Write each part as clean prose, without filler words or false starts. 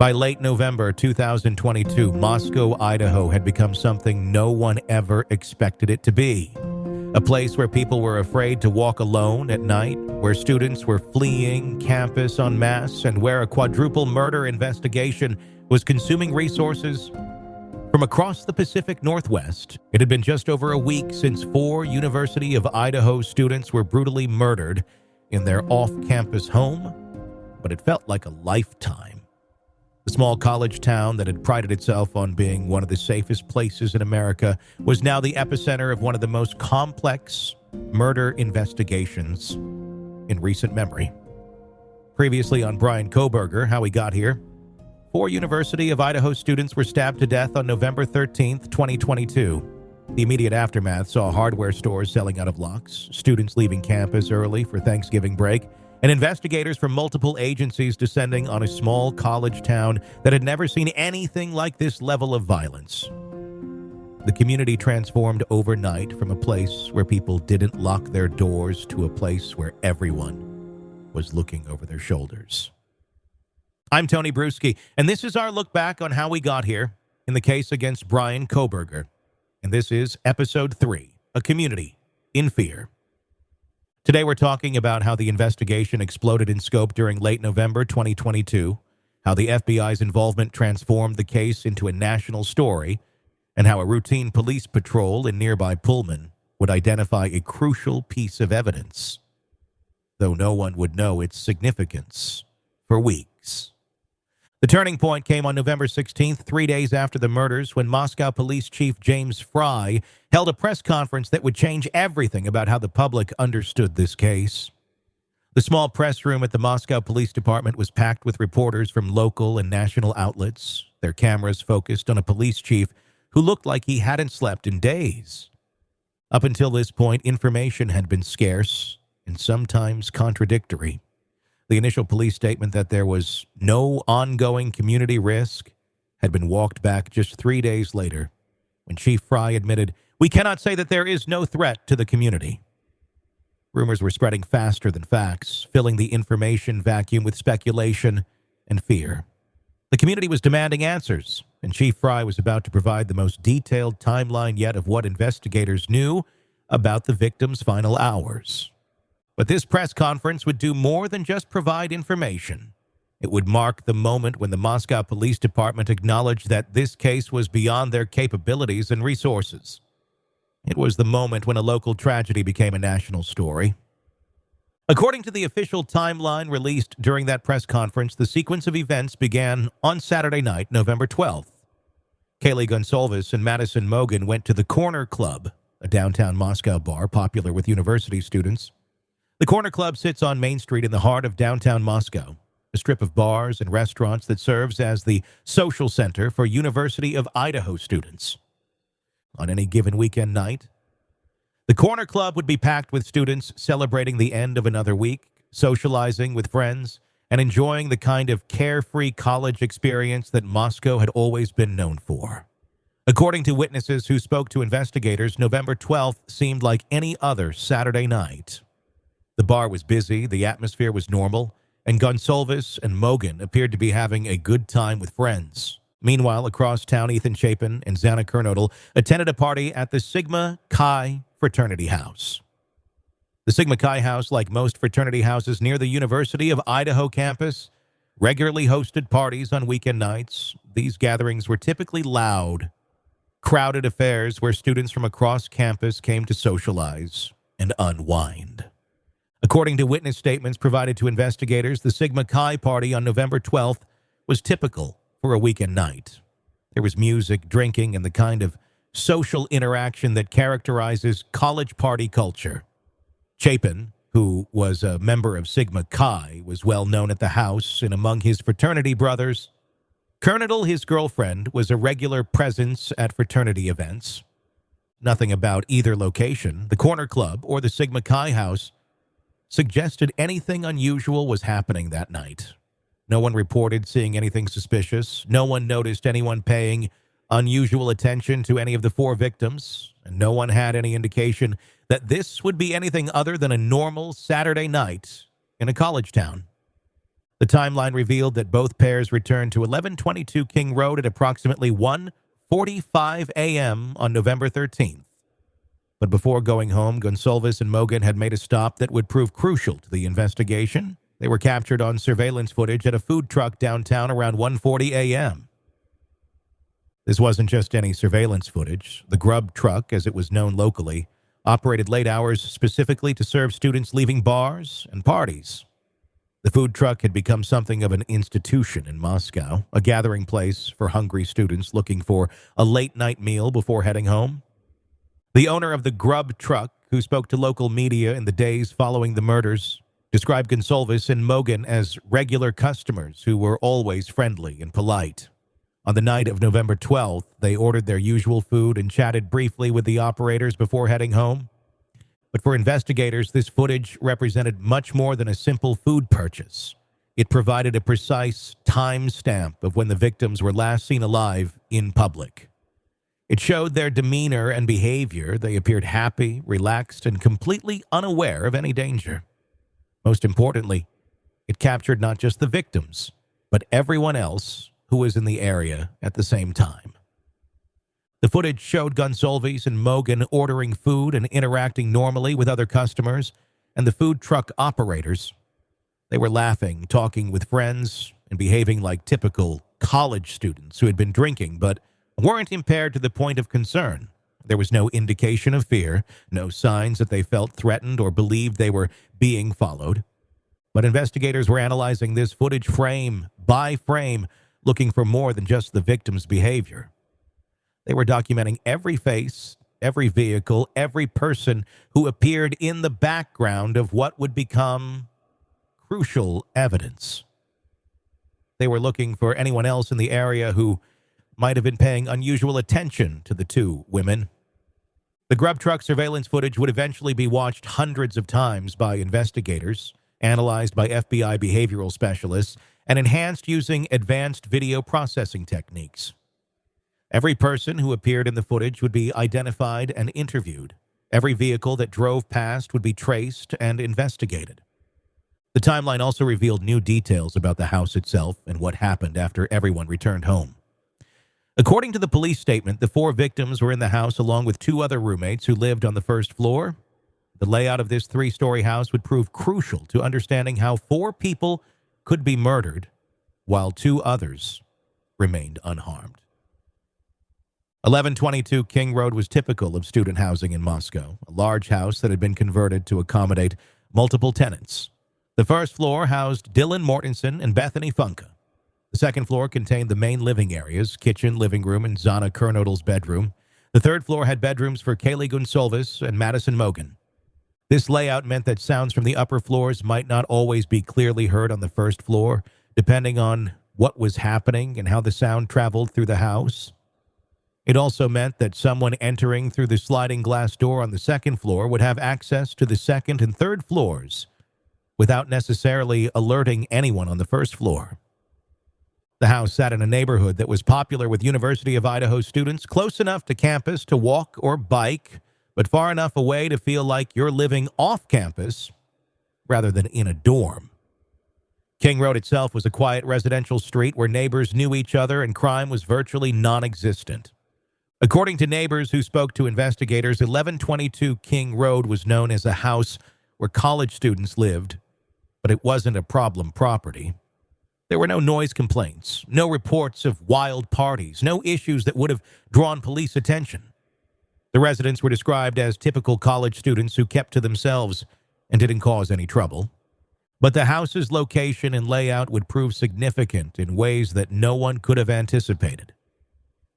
By late November 2022, Moscow, Idaho had become something no one ever expected it to be. A place where people were afraid to walk alone at night, where students were fleeing campus en masse, and where a quadruple murder investigation was consuming resources from across the Pacific Northwest. It had been just over a week since 4 University of Idaho students were brutally murdered in their off-campus home, but it felt like a lifetime. The small college town that had prided itself on being one of the safest places in America was now the epicenter of one of the most complex murder investigations in recent memory. Previously on Bryan Kohberger, How We Got Here, 4 University of Idaho students were stabbed to death on November 13th, 2022. The immediate aftermath saw hardware stores selling out of locks, students leaving campus early for Thanksgiving break, and investigators from multiple agencies descending on a small college town that had never seen anything like this level of violence. The community transformed overnight from a place where people didn't lock their doors to a place where everyone was looking over their shoulders. I'm Tony Bruschi, and this is our look back on how we got here in the case against Bryan Kohberger. And this is Episode 3, A Community in Fear. Today we're talking about how the investigation exploded in scope during late November 2022, how the FBI's involvement transformed the case into a national story, and how a routine police patrol in nearby Pullman would identify a crucial piece of evidence, though no one would know its significance for weeks. The turning point came on November 16th, 3 days after the murders, when Moscow Police Chief James Fry held a press conference that would change everything about how the public understood this case. The small press room at the Moscow Police Department was packed with reporters from local and national outlets, their cameras focused on a police chief who looked like he hadn't slept in days. Up until this point, information had been scarce and sometimes contradictory. The initial police statement that there was no ongoing community risk had been walked back just 3 days later, when Chief Fry admitted, "We cannot say that there is no threat to the community." Rumors were spreading faster than facts, filling the information vacuum with speculation and fear. The community was demanding answers, and Chief Fry was about to provide the most detailed timeline yet of what investigators knew about the victims' final hours. But this press conference would do more than just provide information. It would mark the moment when the Moscow Police Department acknowledged that this case was beyond their capabilities and resources. It was the moment when a local tragedy became a national story. According to the official timeline released during that press conference, the sequence of events began on Saturday night, November 12th. Kaylee and Madison went to the Corner Club, a downtown Moscow bar popular with university students. The Corner Club sits on Main Street in the heart of downtown Moscow, a strip of bars and restaurants that serves as the social center for University of Idaho students. On any given weekend night, the Corner Club would be packed with students celebrating the end of another week, socializing with friends, and enjoying the kind of carefree college experience that Moscow had always been known for. According to witnesses who spoke to investigators, November 12th seemed like any other Saturday night. The bar was busy, the atmosphere was normal, and Gonsalves and Mogan appeared to be having a good time with friends. Meanwhile, across town, Ethan Chapin and Xana Kernodle attended a party at the Sigma Chi fraternity house. The Sigma Chi house, like most fraternity houses near the University of Idaho campus, regularly hosted parties on weekend nights. These gatherings were typically loud, crowded affairs where students from across campus came to socialize and unwind. According to witness statements provided to investigators, the Sigma Chi party on November 12th was typical for a weekend night. There was music, drinking, and the kind of social interaction that characterizes college party culture. Chapin, who was a member of Sigma Chi, was well known at the house and among his fraternity brothers. Kernodle, his girlfriend, was a regular presence at fraternity events. Nothing about either location, the Corner Club or the Sigma Chi house, suggested anything unusual was happening that night. No one reported seeing anything suspicious. No one noticed anyone paying unusual attention to any of the 4 victims, and no one had any indication that this would be anything other than a normal Saturday night in a college town. The timeline revealed that both pairs returned to 1122 King Road at approximately 1:45 a.m. on November 13th. But before going home, Gonsalves and Mogan had made a stop that would prove crucial to the investigation. They were captured on surveillance footage at a food truck downtown around 1:40 a.m. This wasn't just any surveillance footage. The Grub Truck, as it was known locally, operated late hours specifically to serve students leaving bars and parties. The food truck had become something of an institution in Moscow, a gathering place for hungry students looking for a late-night meal before heading home. The owner of the Grub Truck, who spoke to local media in the days following the murders, described Gonsalves and Mogan as regular customers who were always friendly and polite. On the night of November 12th, they ordered their usual food and chatted briefly with the operators before heading home. But for investigators, this footage represented much more than a simple food purchase. It provided a precise time stamp of when the victims were last seen alive in public. It showed their demeanor and behavior. They appeared happy, relaxed, and completely unaware of any danger. Most importantly, it captured not just the victims, but everyone else who was in the area at the same time. The footage showed Gonsalves and Mogan ordering food and interacting normally with other customers and the food truck operators. They were laughing, talking with friends, and behaving like typical college students who had been drinking but weren't impaired to the point of concern. There was no indication of fear, no signs that they felt threatened or believed they were being followed. But investigators were analyzing this footage frame by frame, looking for more than just the victim's behavior. They were documenting every face, every vehicle, every person who appeared in the background of what would become crucial evidence. They were looking for anyone else in the area who might have been paying unusual attention to the two women. The Grub Truck surveillance footage would eventually be watched hundreds of times by investigators, analyzed by FBI behavioral specialists, and enhanced using advanced video processing techniques. Every person who appeared in the footage would be identified and interviewed. Every vehicle that drove past would be traced and investigated. The timeline also revealed new details about the house itself and what happened after everyone returned home. According to the police statement, the 4 victims were in the house along with 2 other roommates who lived on the first floor. The layout of this 3-story house would prove crucial to understanding how 4 people could be murdered while 2 others remained unharmed. 1122 King Road was typical of student housing in Moscow, a large house that had been converted to accommodate multiple tenants. The first floor housed Dylan Mortensen and Bethany Funke. The second floor contained the main living areas, kitchen, living room, and Zana Kernodle's bedroom. The third floor had bedrooms for Kaylee Gonsalves and Madison Mogan. This layout meant that sounds from the upper floors might not always be clearly heard on the first floor, depending on what was happening and how the sound traveled through the house. It also meant that someone entering through the sliding glass door on the second floor would have access to the second and third floors without necessarily alerting anyone on the first floor. The house sat in a neighborhood that was popular with University of Idaho students, close enough to campus to walk or bike, but far enough away to feel like you're living off campus rather than in a dorm. King Road itself was a quiet residential street where neighbors knew each other and crime was virtually non-existent. According to neighbors who spoke to investigators, 1122 King Road was known as a house where college students lived, but it wasn't a problem property. There were no noise complaints, no reports of wild parties, no issues that would have drawn police attention. The residents were described as typical college students who kept to themselves and didn't cause any trouble. But the house's location and layout would prove significant in ways that no one could have anticipated.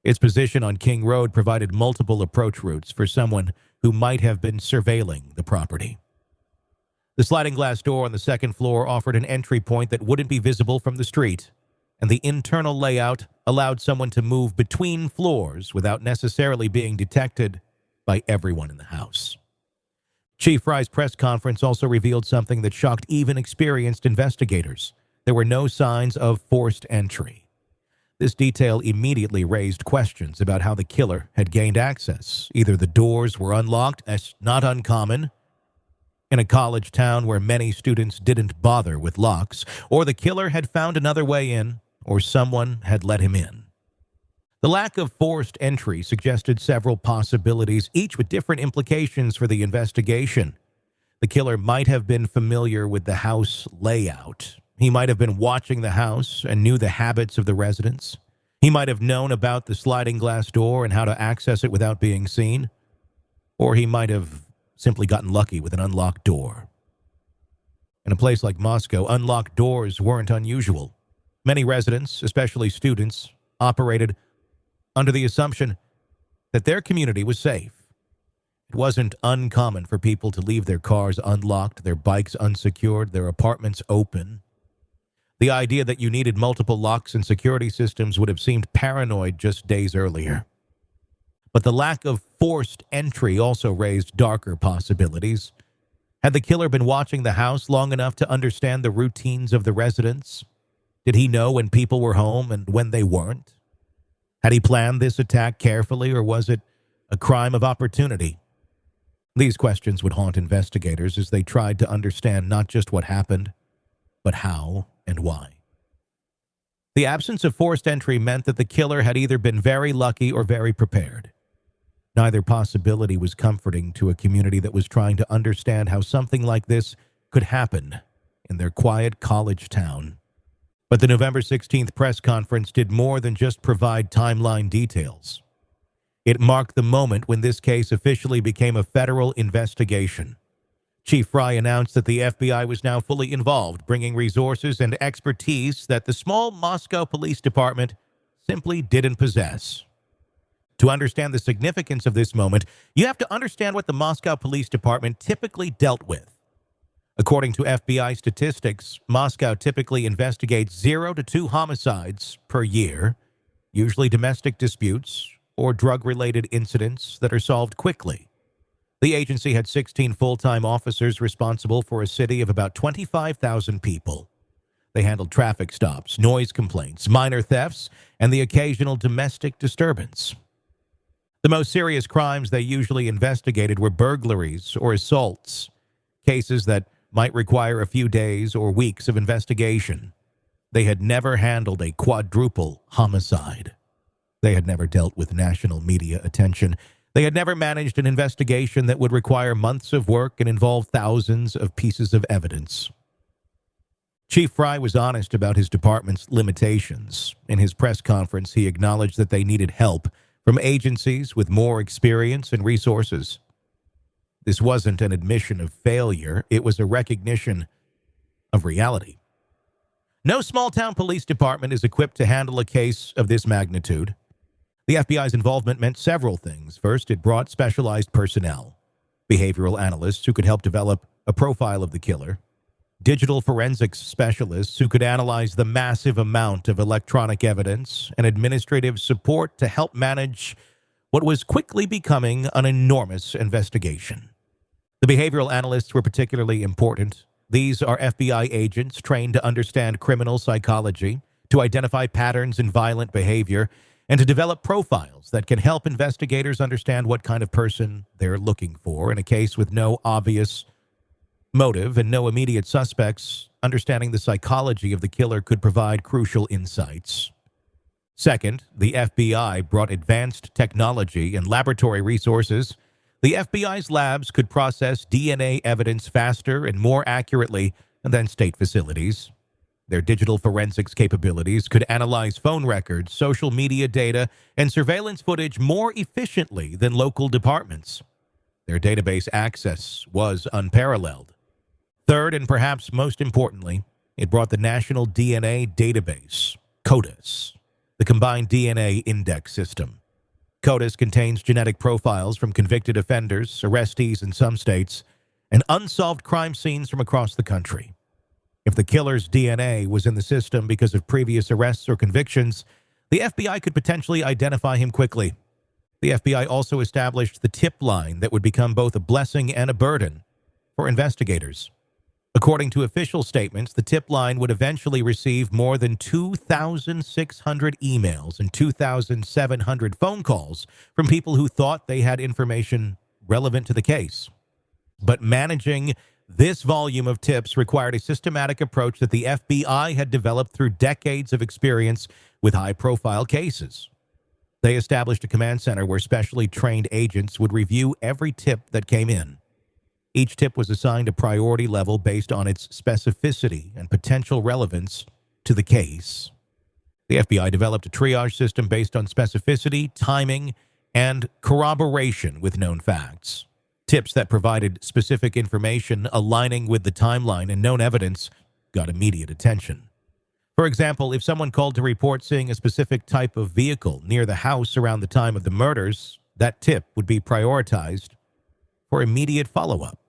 Its position on King Road provided multiple approach routes for someone who might have been surveilling the property. The sliding glass door on the second floor offered an entry point that wouldn't be visible from the street, and the internal layout allowed someone to move between floors without necessarily being detected by everyone in the house. Chief Fry's press conference also revealed something that shocked even experienced investigators. There were no signs of forced entry. This detail immediately raised questions about how the killer had gained access. Either the doors were unlocked, as not uncommon, in a college town where many students didn't bother with locks, or the killer had found another way in, or someone had let him in. The lack of forced entry suggested several possibilities, each with different implications for the investigation. The killer might have been familiar with the house layout. He might have been watching the house and knew the habits of the residents. He might have known about the sliding glass door and how to access it without being seen. Or he might have simply gotten lucky with an unlocked door. In a place like Moscow, unlocked doors weren't unusual. Many residents, especially students, operated under the assumption that their community was safe. It wasn't uncommon for people to leave their cars unlocked, their bikes unsecured, their apartments open. The idea that you needed multiple locks and security systems would have seemed paranoid just days earlier. But the lack of forced entry also raised darker possibilities. Had the killer been watching the house long enough to understand the routines of the residents? Did he know when people were home and when they weren't? Had he planned this attack carefully, or was it a crime of opportunity? These questions would haunt investigators as they tried to understand not just what happened, but how and why. The absence of forced entry meant that the killer had either been very lucky or very prepared. Neither possibility was comforting to a community that was trying to understand how something like this could happen in their quiet college town. But the November 16th press conference did more than just provide timeline details. It marked the moment when this case officially became a federal investigation. Chief Fry announced that the FBI was now fully involved, bringing resources and expertise that the small Moscow Police Department simply didn't possess. To understand the significance of this moment, you have to understand what the Moscow Police Department typically dealt with. According to FBI statistics, Moscow typically investigates 0 to 2 homicides per year, usually domestic disputes or drug-related incidents that are solved quickly. The agency had 16 full-time officers responsible for a city of about 25,000 people. They handled traffic stops, noise complaints, minor thefts, and the occasional domestic disturbance. The most serious crimes they usually investigated were burglaries or assaults, cases that might require a few days or weeks of investigation. They had never handled a quadruple homicide. They had never dealt with national media attention. They had never managed an investigation that would require months of work and involve thousands of pieces of evidence. Chief Fry was honest about his department's limitations. In his press conference, he acknowledged that they needed help from agencies with more experience and resources. This wasn't an admission of failure. It was a recognition of reality. No small-town police department is equipped to handle a case of this magnitude. The FBI's involvement meant several things. First, it brought specialized personnel, behavioral analysts who could help develop a profile of the killer, digital forensics specialists who could analyze the massive amount of electronic evidence, and administrative support to help manage what was quickly becoming an enormous investigation. The behavioral analysts were particularly important. These are FBI agents trained to understand criminal psychology, to identify patterns in violent behavior, and to develop profiles that can help investigators understand what kind of person they're looking for. In a case with no obvious motive and no immediate suspects, understanding the psychology of the killer could provide crucial insights. Second, the FBI brought advanced technology and laboratory resources. The FBI's labs could process DNA evidence faster and more accurately than state facilities. Their digital forensics capabilities could analyze phone records, social media data, and surveillance footage more efficiently than local departments. Their database access was unparalleled. Third, and perhaps most importantly, it brought the National DNA Database, CODIS, the Combined DNA Index System. CODIS contains genetic profiles from convicted offenders, arrestees in some states, and unsolved crime scenes from across the country. If the killer's DNA was in the system because of previous arrests or convictions, the FBI could potentially identify him quickly. The FBI also established the tip line that would become both a blessing and a burden for investigators. According to official statements, the tip line would eventually receive more than 2,600 emails and 2,700 phone calls from people who thought they had information relevant to the case. But managing This volume of tips required a systematic approach that the FBI had developed through decades of experience with high-profile cases. They established a command center where specially trained agents would review every tip that came in. Each tip was assigned a priority level based on its specificity and potential relevance to the case. The FBI developed a triage system based on specificity, timing, and corroboration with known facts. Tips that provided specific information aligning with the timeline and known evidence got immediate attention. For example, if someone called to report seeing a specific type of vehicle near the house around the time of the murders, that tip would be prioritized for immediate follow-up.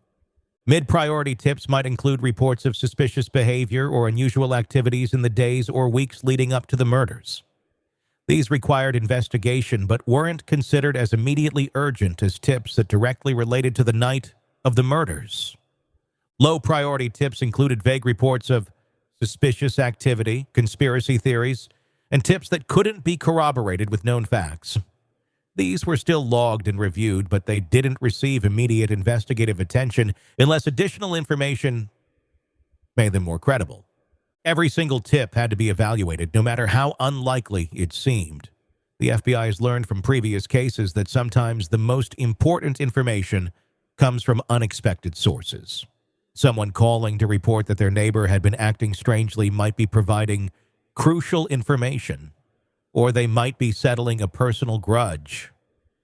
Mid-priority tips might include reports of suspicious behavior or unusual activities in the days or weeks leading up to the murders. These required investigation but weren't considered as immediately urgent as tips that directly related to the night of the murders. Low-priority tips included vague reports of suspicious activity, conspiracy theories, and tips that couldn't be corroborated with known facts. These were still logged and reviewed, but they didn't receive immediate investigative attention unless additional information made them more credible. Every single tip had to be evaluated, no matter how unlikely it seemed. The FBI has learned from previous cases that sometimes the most important information comes from unexpected sources. Someone calling to report that their neighbor had been acting strangely might be providing crucial information, or they might be settling a personal grudge.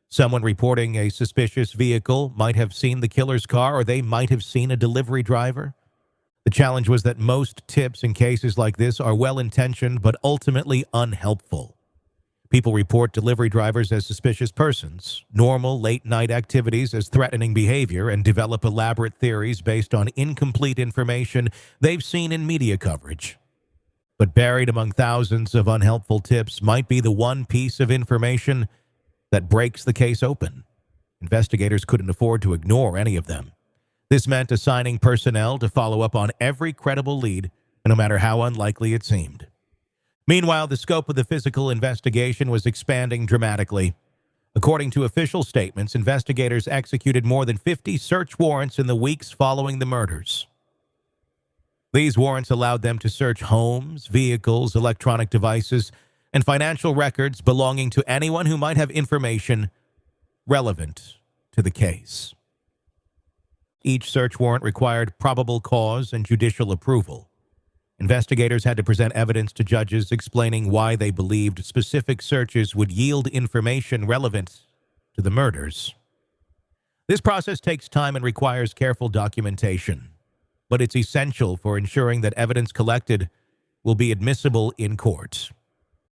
Someone reporting a suspicious vehicle might have seen the killer's car, or they might have seen a delivery driver. The challenge was that most tips in cases like this are well-intentioned but ultimately unhelpful. People report delivery drivers as suspicious persons, normal late-night activities as threatening behavior, and develop elaborate theories based on incomplete information they've seen in media coverage. But buried among thousands of unhelpful tips might be the one piece of information that breaks the case open. Investigators couldn't afford to ignore any of them. This meant assigning personnel to follow up on every credible lead, no matter how unlikely it seemed. Meanwhile, the scope of the physical investigation was expanding dramatically. According to official statements, investigators executed more than 50 search warrants in the weeks following the murders. These warrants allowed them to search homes, vehicles, electronic devices, and financial records belonging to anyone who might have information relevant to the case. Each search warrant required probable cause and judicial approval. Investigators had to present evidence to judges explaining why they believed specific searches would yield information relevant to the murders. This process takes time and requires careful documentation, but it's essential for ensuring that evidence collected will be admissible in court.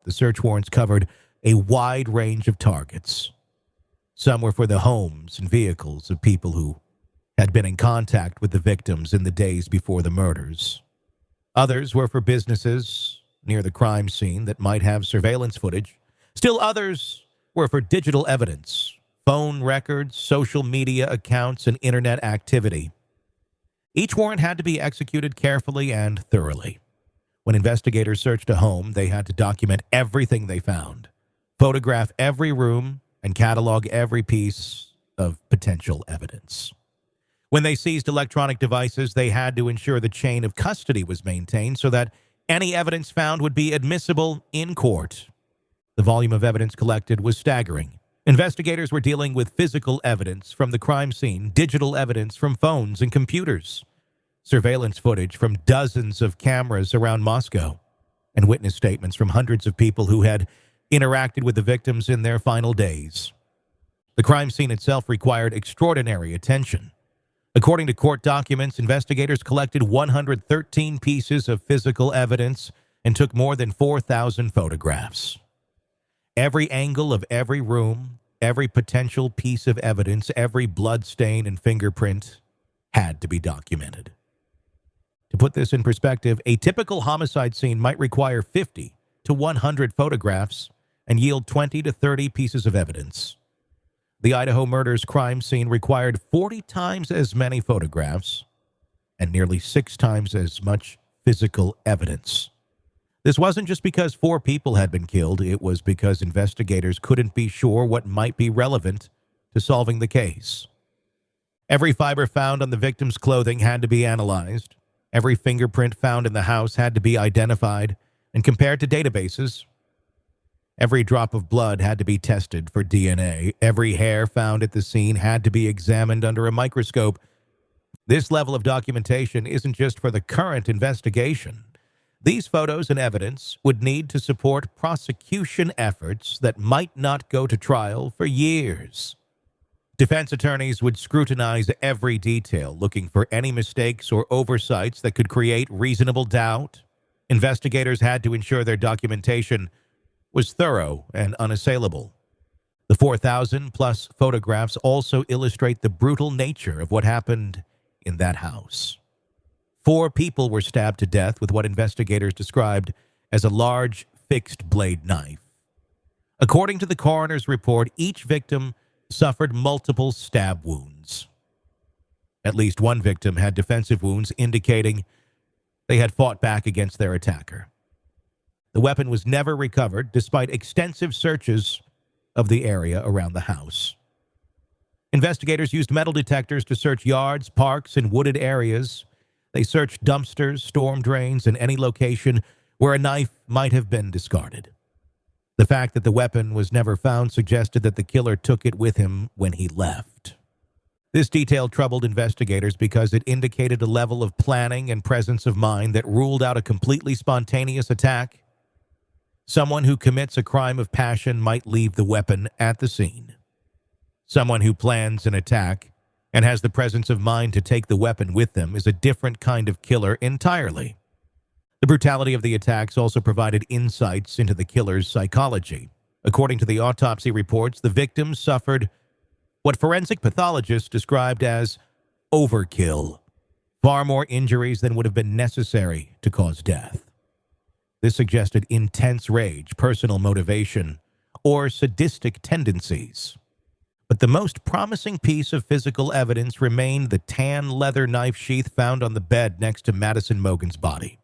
The search warrants covered a wide range of targets. Some were for the homes and vehicles of people who had been in contact with the victims in the days before the murders. Others were for businesses near the crime scene that might have surveillance footage. Still others were for digital evidence, phone records, social media accounts, and internet activity. Each warrant had to be executed carefully and thoroughly. When investigators searched a home, they had to document everything they found, photograph every room, and catalog every piece of potential evidence. When they seized electronic devices, they had to ensure the chain of custody was maintained so that any evidence found would be admissible in court. The volume of evidence collected was staggering. Investigators were dealing with physical evidence from the crime scene, digital evidence from phones and computers, surveillance footage from dozens of cameras around Moscow, and witness statements from hundreds of people who had interacted with the victims in their final days. The crime scene itself required extraordinary attention. According to court documents, investigators collected 113 pieces of physical evidence and took more than 4,000 photographs. Every angle of every room, every potential piece of evidence, every blood stain and fingerprint had to be documented. To put this in perspective, a typical homicide scene might require 50 to 100 photographs and yield 20 to 30 pieces of evidence. The Idaho murders crime scene required 40 times as many photographs and nearly 6 times as much physical evidence. This wasn't just because 4 people had been killed, it was because investigators couldn't be sure what might be relevant to solving the case. Every fiber found on the victim's clothing had to be analyzed. Every fingerprint found in the house had to be identified and compared to databases. Every drop of blood had to be tested for DNA. Every hair found at the scene had to be examined under a microscope. This level of documentation isn't just for the current investigation. These photos and evidence would need to support prosecution efforts that might not go to trial for years. Defense attorneys would scrutinize every detail, looking for any mistakes or oversights that could create reasonable doubt. Investigators had to ensure their documentation was thorough and unassailable. The 4,000-plus photographs also illustrate the brutal nature of what happened in that house. 4 people were stabbed to death with what investigators described as a large fixed-blade knife. According to the coroner's report, each victim suffered multiple stab wounds. At least one victim had defensive wounds, indicating they had fought back against their attacker. The weapon was never recovered, despite extensive searches of the area around the house. Investigators used metal detectors to search yards, parks, and wooded areas. They searched dumpsters, storm drains, and any location where a knife might have been discarded. The fact that the weapon was never found suggested that the killer took it with him when he left. This detail troubled investigators because it indicated a level of planning and presence of mind that ruled out a completely spontaneous attack. Someone who commits a crime of passion might leave the weapon at the scene. Someone who plans an attack and has the presence of mind to take the weapon with them is a different kind of killer entirely. The brutality of the attacks also provided insights into the killer's psychology. According to the autopsy reports, the victims suffered what forensic pathologists described as overkill, far more injuries than would have been necessary to cause death. This suggested intense rage, personal motivation, or sadistic tendencies. But the most promising piece of physical evidence remained the tan leather knife sheath found on the bed next to Madison Mogen's body.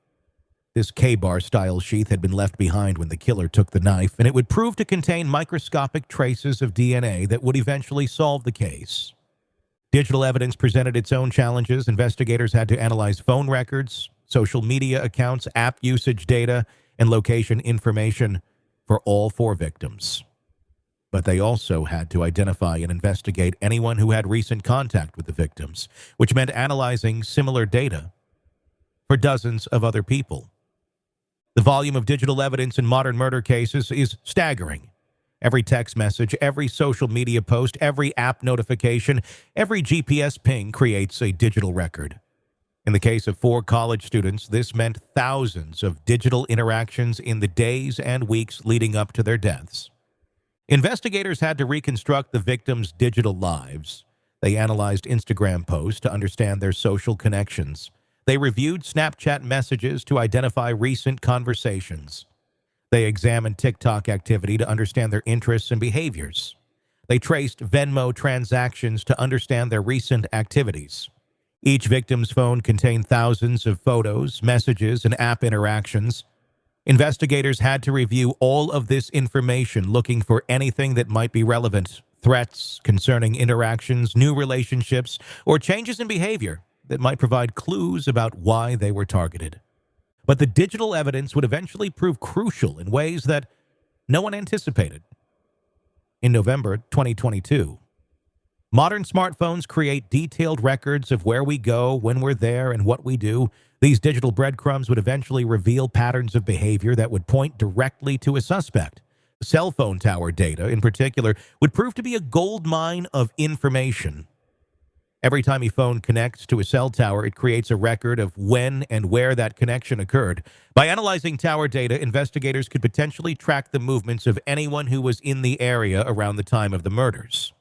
This K-bar-style sheath had been left behind when the killer took the knife, and it would prove to contain microscopic traces of DNA that would eventually solve the case. Digital evidence presented its own challenges. Investigators had to analyze phone records, social media accounts, app usage data, and location information for all 4 victims. But they also had to identify and investigate anyone who had recent contact with the victims, which meant analyzing similar data for dozens of other people. The volume of digital evidence in modern murder cases is staggering. Every text message, every social media post, every app notification, every GPS ping creates a digital record. In the case of 4 college students, this meant thousands of digital interactions in the days and weeks leading up to their deaths. Investigators had to reconstruct the victims' digital lives. They analyzed Instagram posts to understand their social connections. They reviewed Snapchat messages to identify recent conversations. They examined TikTok activity to understand their interests and behaviors. They traced Venmo transactions to understand their recent activities. Each victim's phone contained thousands of photos, messages, and app interactions. Investigators had to review all of this information, looking for anything that might be relevant, threats concerning interactions, new relationships, or changes in behavior that might provide clues about why they were targeted. But the digital evidence would eventually prove crucial in ways that no one anticipated. In November 2022, modern smartphones create detailed records of where we go, when we're there, and what we do. These digital breadcrumbs would eventually reveal patterns of behavior that would point directly to a suspect. Cell phone tower data, in particular, would prove to be a gold mine of information. Every time a phone connects to a cell tower, it creates a record of when and where that connection occurred. By analyzing tower data, investigators could potentially track the movements of anyone who was in the area around the time of the murders.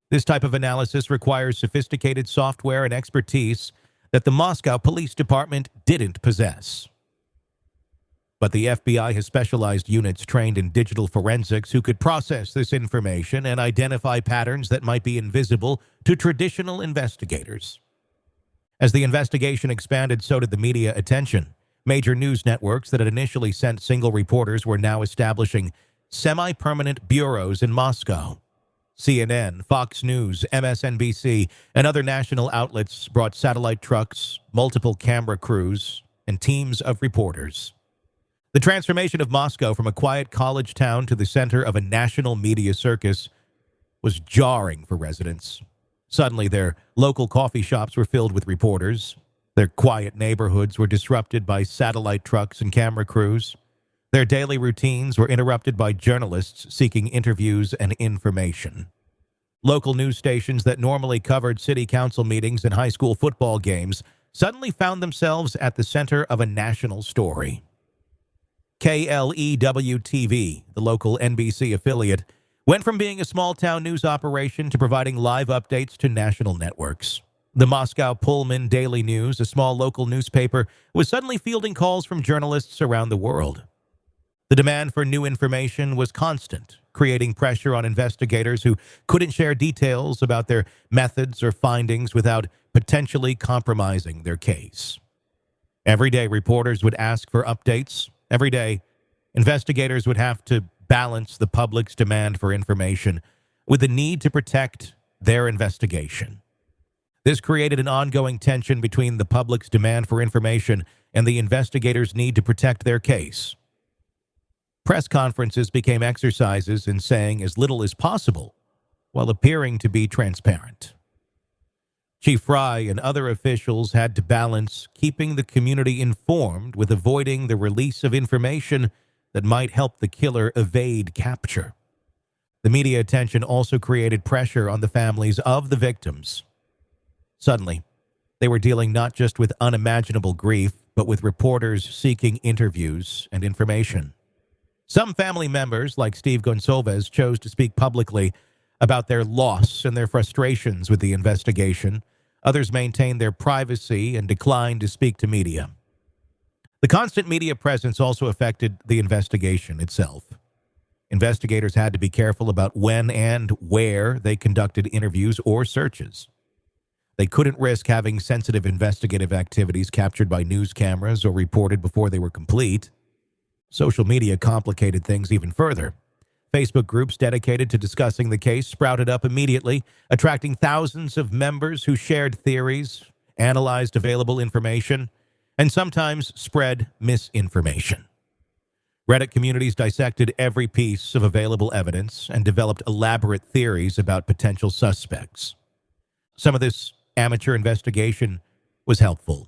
This type of analysis requires sophisticated software and expertise that the Moscow Police Department didn't possess. But the FBI has specialized units trained in digital forensics who could process this information and identify patterns that might be invisible to traditional investigators. As the investigation expanded, so did the media attention. Major news networks that had initially sent single reporters were now establishing semi-permanent bureaus in Moscow. CNN, Fox News, MSNBC, and other national outlets brought satellite trucks, multiple camera crews, and teams of reporters. The transformation of Moscow from a quiet college town to the center of a national media circus was jarring for residents. Suddenly, their local coffee shops were filled with reporters. Their quiet neighborhoods were disrupted by satellite trucks and camera crews. Their daily routines were interrupted by journalists seeking interviews and information. Local news stations that normally covered city council meetings and high school football games suddenly found themselves at the center of a national story. KLEW-TV, the local NBC affiliate, went from being a small-town news operation to providing live updates to national networks. The Moscow Pullman Daily News, a small local newspaper, was suddenly fielding calls from journalists around the world. The demand for new information was constant, creating pressure on investigators who couldn't share details about their methods or findings without potentially compromising their case. Every day, reporters would ask for updates. Every day, investigators would have to balance the public's demand for information with the need to protect their investigation. This created an ongoing tension between the public's demand for information and the investigators' need to protect their case. Press conferences became exercises in saying as little as possible while appearing to be transparent. Chief Fry and other officials had to balance keeping the community informed with avoiding the release of information that might help the killer evade capture. The media attention also created pressure on the families of the victims. Suddenly, they were dealing not just with unimaginable grief, but with reporters seeking interviews and information. Some family members, like Steve Gonsalves, chose to speak publicly about their loss and their frustrations with the investigation. Others maintained their privacy and declined to speak to media. The constant media presence also affected the investigation itself. Investigators had to be careful about when and where they conducted interviews or searches. They couldn't risk having sensitive investigative activities captured by news cameras or reported before they were complete. Social media complicated things even further. Facebook groups dedicated to discussing the case sprouted up immediately, attracting thousands of members who shared theories, analyzed available information, and sometimes spread misinformation. Reddit communities dissected every piece of available evidence and developed elaborate theories about potential suspects. Some of this amateur investigation was helpful.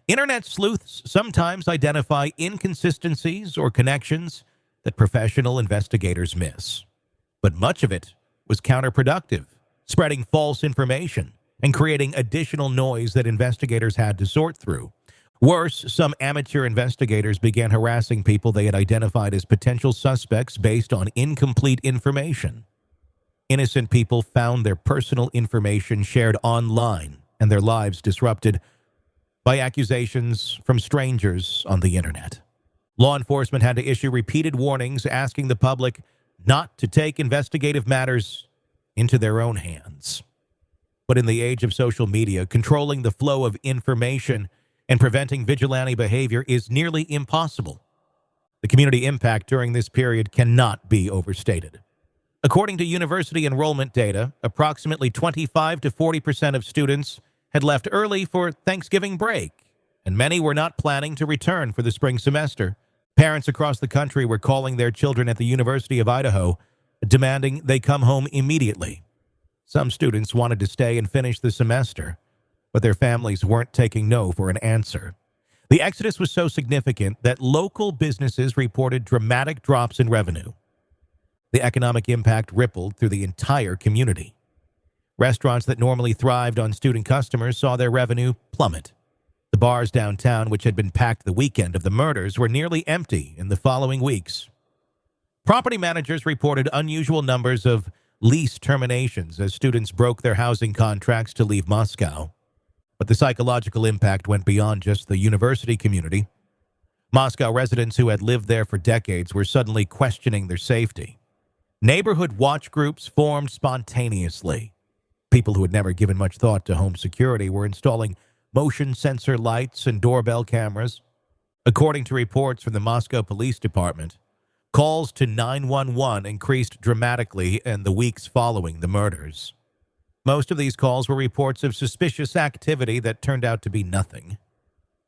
Internet sleuths sometimes identify inconsistencies or connections that professional investigators miss. But much of it was counterproductive, spreading false information and creating additional noise that investigators had to sort through. Worse, some amateur investigators began harassing people they had identified as potential suspects based on incomplete information. Innocent people found their personal information shared online and their lives disrupted by accusations from strangers on the internet. Law enforcement had to issue repeated warnings asking the public not to take investigative matters into their own hands. But in the age of social media, controlling the flow of information and preventing vigilante behavior is nearly impossible. The community impact during this period cannot be overstated. According to university enrollment data, approximately 25 to 40% of students had left early for Thanksgiving break, and many were not planning to return for the spring semester. Parents across the country were calling their children at the University of Idaho, demanding they come home immediately. Some students wanted to stay and finish the semester, but their families weren't taking no for an answer. The exodus was so significant that local businesses reported dramatic drops in revenue. The economic impact rippled through the entire community. Restaurants that normally thrived on student customers saw their revenue plummet. The bars downtown, which had been packed the weekend of the murders, were nearly empty in the following weeks. Property managers reported unusual numbers of lease terminations as students broke their housing contracts to leave Moscow. But the psychological impact went beyond just the university community. Moscow residents who had lived there for decades were suddenly questioning their safety. Neighborhood watch groups formed spontaneously. People who had never given much thought to home security were installing motion sensor lights and doorbell cameras. According to reports from the Moscow Police Department, Calls to 911 increased dramatically in the weeks following the murders. Most of these calls were reports of suspicious activity that turned out to be nothing.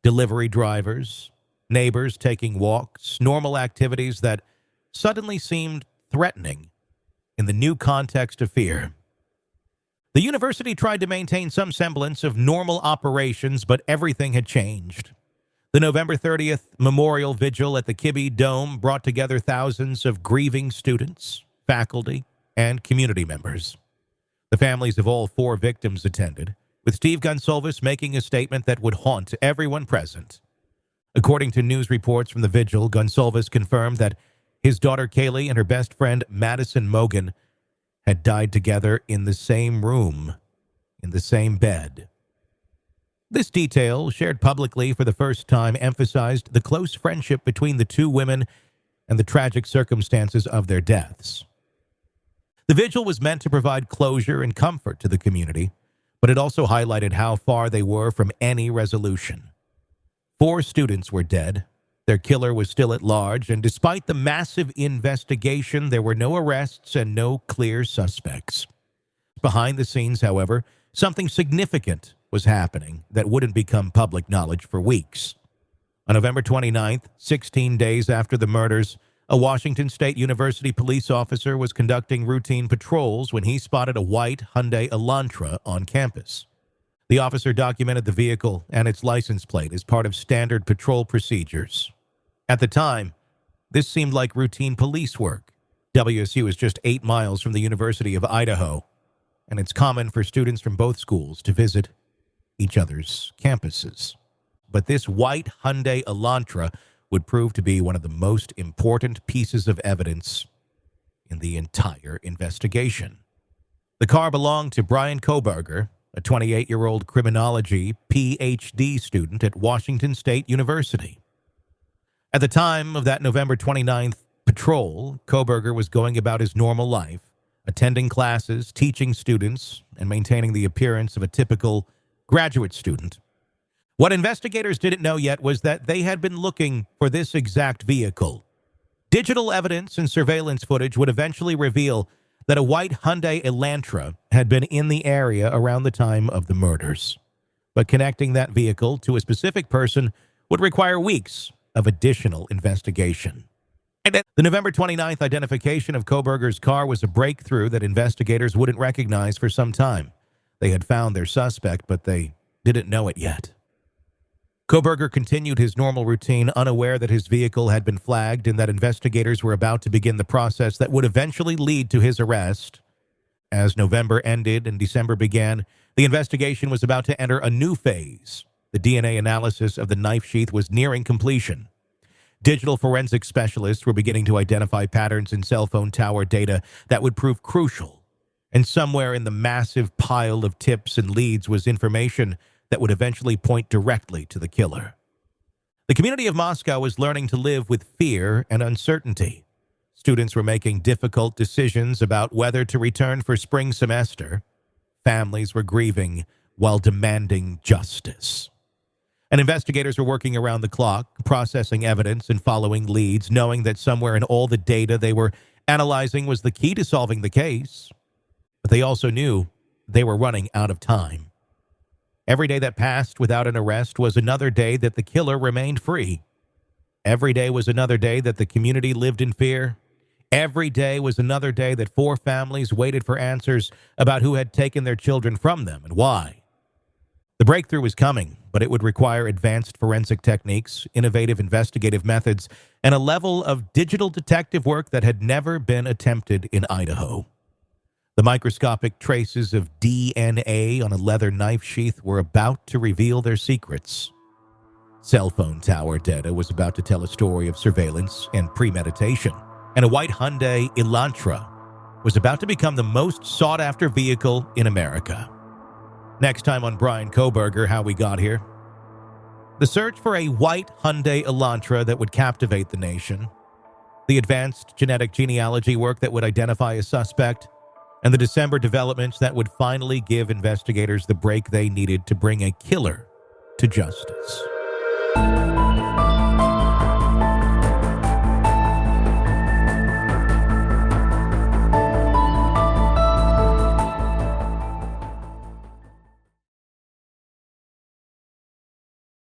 Delivery drivers, neighbors taking walks, normal activities that suddenly seemed threatening in the new context of fear. The university tried to maintain some semblance of normal operations, but everything had changed. The November 30th memorial vigil at the Kibbe Dome brought together thousands of grieving students, faculty, and community members. The families of all 4 victims attended, with Steve Gonsalves making a statement that would haunt everyone present. According to news reports from the vigil, Gonsalves confirmed that his daughter Kaylee and her best friend Madison Mogan had died together in the same room, in the same bed. This detail, shared publicly for the first time, emphasized the close friendship between the 2 women and the tragic circumstances of their deaths. The vigil was meant to provide closure and comfort to the community, but it also highlighted how far they were from any resolution. 4 students were dead. Their killer was still at large, and despite the massive investigation, there were no arrests and no clear suspects. Behind the scenes, however, something significant was happening that wouldn't become public knowledge for weeks. On November 29th, 16 days after the murders, a Washington State University police officer was conducting routine patrols when he spotted a white Hyundai Elantra on campus. The officer documented the vehicle and its license plate as part of standard patrol procedures. At the time, this seemed like routine police work. WSU is just 8 miles from the University of Idaho, and it's common for students from both schools to visit each other's campuses. But this white Hyundai Elantra would prove to be one of the most important pieces of evidence in the entire investigation. The car belonged to Bryan Kohberger, a 28-year-old criminology PhD student at Washington State University. At the time of that November 29th patrol, Kohberger was going about his normal life, attending classes, teaching students, and maintaining the appearance of a typical graduate student. What investigators didn't know yet was that they had been looking for this exact vehicle. Digital evidence and surveillance footage would eventually reveal that a white Hyundai Elantra had been in the area around the time of the murders. But connecting that vehicle to a specific person would require weeks of additional investigation. The November 29th identification of Kohberger's car was a breakthrough that investigators wouldn't recognize for some time. They had found their suspect, but they didn't know it yet. Kohberger continued his normal routine, unaware that his vehicle had been flagged and that investigators were about to begin the process that would eventually lead to his arrest. As November ended and December began, the investigation was about to enter a new phase. The DNA analysis of the knife sheath was nearing completion. Digital forensic specialists were beginning to identify patterns in cell phone tower data that would prove crucial. And somewhere in the massive pile of tips and leads was information that would eventually point directly to the killer. The community of Moscow was learning to live with fear and uncertainty. Students were making difficult decisions about whether to return for spring semester. Families were grieving while demanding justice. And investigators were working around the clock, processing evidence and following leads, knowing that somewhere in all the data they were analyzing was the key to solving the case. But they also knew they were running out of time. Every day that passed without an arrest was another day that the killer remained free. Every day was another day that the community lived in fear. Every day was another day that 4 families waited for answers about who had taken their children from them and why. The breakthrough was coming, but it would require advanced forensic techniques, innovative investigative methods, and a level of digital detective work that had never been attempted in Idaho. The microscopic traces of DNA on a leather knife sheath were about to reveal their secrets. Cell phone tower data was about to tell a story of surveillance and premeditation, and a white Hyundai Elantra was about to become the most sought-after vehicle in America. Next time on Bryan Kohberger, How We Got Here. The search for a white Hyundai Elantra that would captivate the nation, the advanced genetic genealogy work that would identify a suspect, and the December developments that would finally give investigators the break they needed to bring a killer to justice.